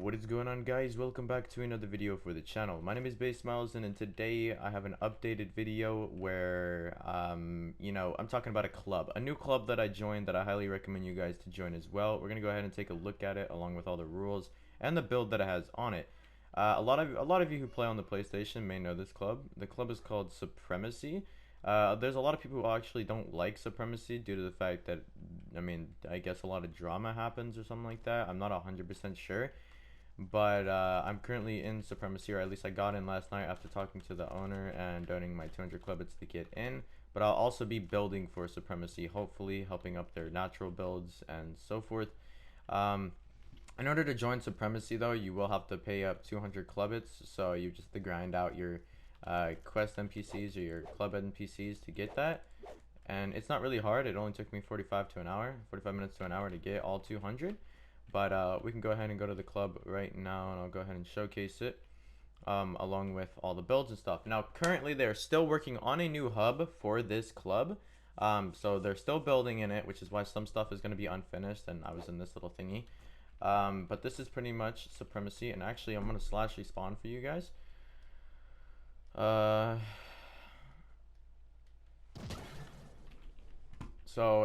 What is going on, guys? Welcome back to another video for the channel. My name is Baysmiles, and today I have an updated video where I'm talking about a new club that I joined that I highly recommend you guys to join as well. We're gonna go ahead and take a look at it along with all the rules and the build that it has on it. A lot of you who play on the PlayStation may know this club. The club is called Supremacy. There's a lot of people who actually don't like Supremacy due to the fact that, I guess a lot of drama happens or something like that. I'm not 100% sure, but I'm currently in Supremacy, or at least I got in last night after talking to the owner and donating my 200 credits to get in. But I'll also be building for Supremacy, hopefully helping up their natural builds and so forth. In order to join Supremacy, though, you will have to pay up 200 credits, so you just have to grind out your quest NPCs or your club NPCs to get that. And it's not really hard. It only took me 45 minutes to an hour to get all 200. But we can go ahead and go to the club right now, and I'll go ahead and showcase it along with all the builds and stuff. Now, currently, they're still working on a new hub for this club. So they're still building in it, which is why some stuff is going to be unfinished, and I was in this little thingy. But this is pretty much Supremacy, and actually, I'm going to slash respawn for you guys.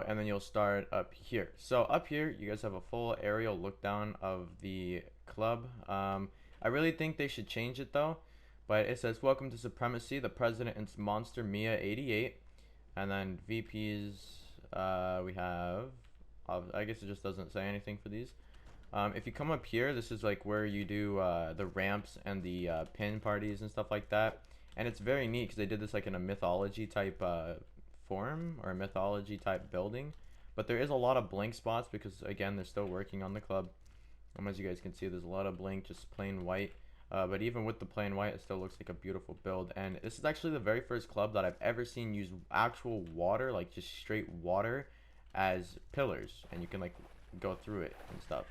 And then you'll start up here. So up here, you guys have a full aerial look down of the club. I really think they should change it though, but it says, "Welcome to Supremacy. The president is Monster Mia 88." And then VPs, we have, I guess it just doesn't say anything for these. If you come up here, this is like where you do the ramps and the pin parties and stuff like that. And it's very neat because they did this like in a mythology type form or a mythology type building. But there is a lot of blank spots because, again, they're still working on the club. As you guys can see, there's a lot of blank, just plain white. But even with the plain white, it still looks like a beautiful build. And this is actually the very first club that I've ever seen use actual water, like just straight water, as pillars. And you can like go through it and stuff.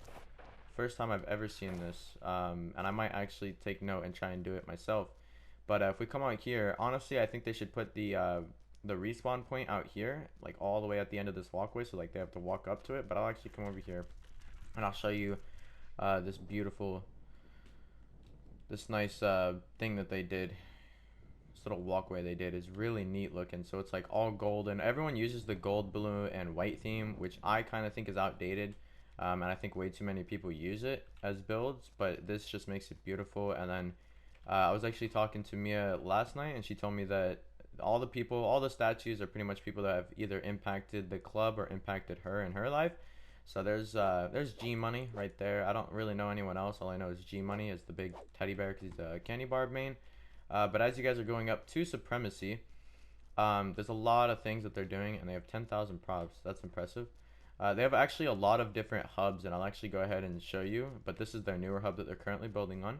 First time I've ever seen this. And I might actually take note and try and do it myself. But if we come out here, honestly, I think they should put the respawn point out here, like all the way at the end of this walkway, so like they have to walk up to it. But I'll actually come over here and I'll show you this nice thing that they did. This little walkway they did is really neat looking. So it's like all gold, and everyone uses the gold, blue, and white theme, which I kind of think is outdated. And I think way too many people use it as builds, but this just makes it beautiful. And then I was actually talking to Mia last night, and she told me that all the statues are pretty much people that have either impacted the club or impacted her in her life. So there's G Money right there. I don't really know anyone else. All I know is G Money is the big teddy bear because he's a candy bar main. But as you guys are going up to Supremacy, there's a lot of things that they're doing, and they have 10,000 props. That's impressive. They have actually a lot of different hubs, and I'll actually go ahead and show you. But this is their newer hub that they're currently building on.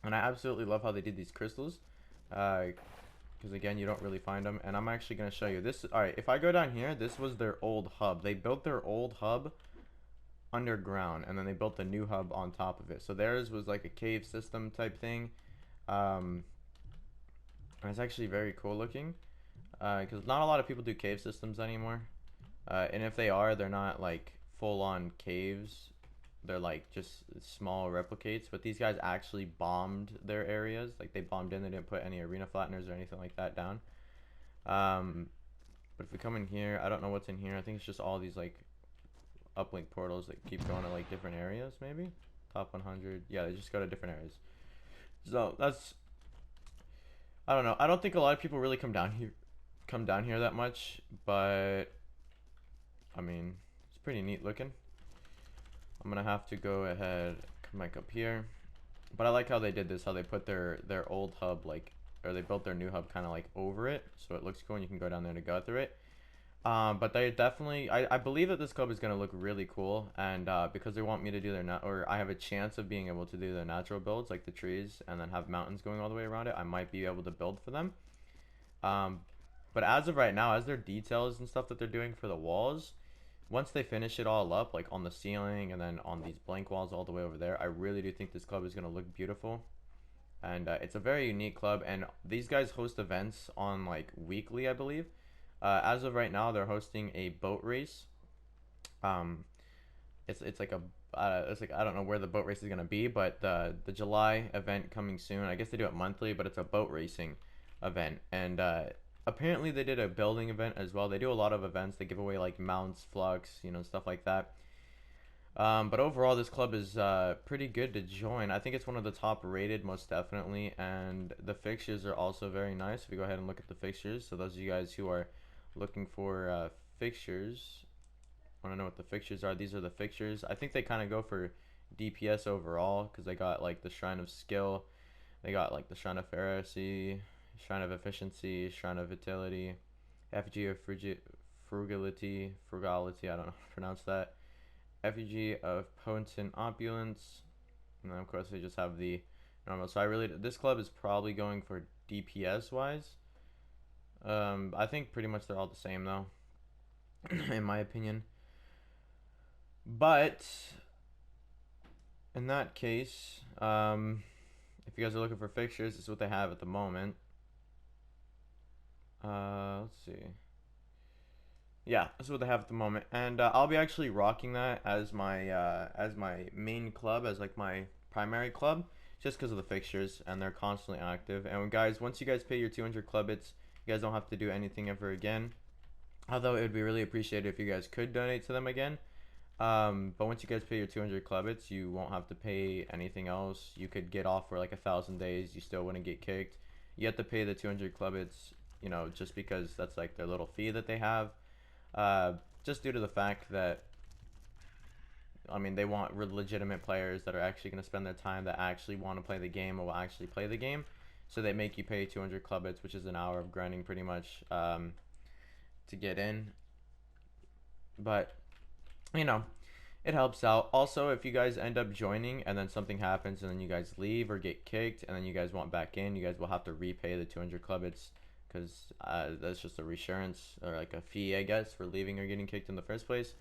And I absolutely love how they did these crystals, because again, you don't really find them. And I'm actually going to show you this. All right, if I go down here, this was their old hub. They built their old hub underground, and then they built a new hub on top of it. So theirs was like a cave system type thing. And it's actually very cool looking, because not a lot of people do cave systems anymore. And if they are, they're not like full-on caves. They're like just small replicates, but these guys actually bombed their areas. Like they bombed in, they didn't put any arena flatteners or anything like that down. But if we come in here, I don't know what's in here. I think it's just all these like uplink portals that keep going to like different areas. Maybe top 100. Yeah, they just go to different areas. So that's, I don't know. I don't think a lot of people really come down here that much, but I mean, it's pretty neat looking. I'm gonna have to go ahead, come back up here. But I like how they did this, how they put their old hub, like, or they built their new hub kind of like over it, so it looks cool and you can go down there to go through it. But they definitely, I believe that this club is gonna look really cool, and because they want me to do or I have a chance of being able to do their natural builds, like the trees, and then have mountains going all the way around it, I might be able to build for them. But as of right now, as their details and stuff that they're doing for the walls, once they finish it all up, like on the ceiling and then on these blank walls all the way over there, I really do think this club is going to look beautiful. And it's a very unique club, and these guys host events on like weekly, I believe. As of right now, they're hosting a boat race. It's like it's like I don't know where the boat race is gonna be, but the July event coming soon. I guess they do it monthly, but it's a boat racing event, and apparently they did a building event as well. They do a lot of events. They give away like mounts, flux, you know, stuff like that. But overall, this club is pretty good to join. I think it's one of the top rated, most definitely, and the fixtures are also very nice. If we go ahead and look at the fixtures, so those of you guys who are looking for fixtures, want to know what the fixtures are. These are the fixtures. I think they kind of go for DPS overall because they got like the Shrine of Skill, they got like the Shrine of Pharisee, Shrine of Efficiency, Shrine of Vitality, Effigy of Frugality. I don't know how to pronounce that. Effigy of Potent Opulence, and then of course they just have the normal. So this club is probably going for DPS wise. I think pretty much they're all the same though, in my opinion. But in that case, if you guys are looking for fixtures, this is what they have at the moment. Let's see. Yeah, this is what they have at the moment, and I'll be actually rocking that as my main club, as like my primary club, just because of the fixtures, and they're constantly active. And guys, once you guys pay your 200 club bits, you guys don't have to do anything ever again. Although it would be really appreciated if you guys could donate to them again. But once you guys pay your 200 club bits, you won't have to pay anything else. You could get off for like 1,000 days. You still wouldn't get kicked. You have to pay the 200 club bits, you know, just because that's like their little fee that they have. Just due to the fact that, I mean, they want legitimate players that are actually going to spend their time, that actually want to play the game, or will actually play the game. So they make you pay 200 club bits, which is an hour of grinding pretty much, to get in. But, you know, it helps out. Also, if you guys end up joining and then something happens and then you guys leave or get kicked and then you guys want back in, you guys will have to repay the 200 club bits, because that's just a reassurance, or like a fee, I guess, for leaving or getting kicked in the first place.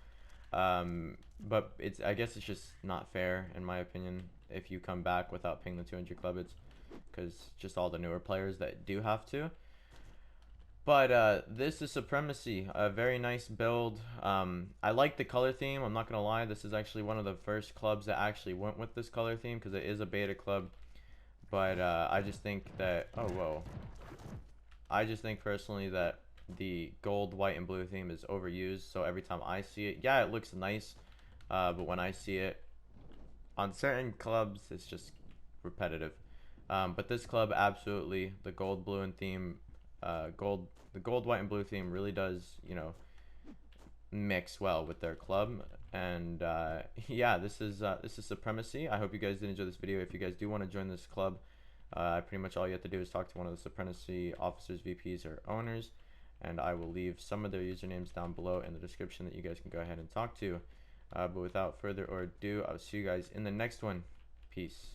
But I guess it's just not fair, in my opinion, if you come back without paying the 200 club bits, because just all the newer players that do have to. But this is Supremacy, a very nice build. I like the color theme. I'm not gonna lie, this is actually one of the first clubs that actually went with this color theme, because it is a beta club. But I just think that, oh whoa, I just think personally that the gold, white, and blue theme is overused. So every time I see it, yeah, it looks nice, but when I see it on certain clubs, it's just repetitive. But this club, absolutely, the gold, blue, and theme, the gold, white, and blue theme really does, you know, mix well with their club. And yeah, this is Supremacy. I hope you guys did enjoy this video. If you guys do want to join this club, pretty much all you have to do is talk to one of the Supremacy officers, VPs, or owners, and I will leave some of their usernames down below in the description that you guys can go ahead and talk to. But without further ado, I'll see you guys in the next one. Peace.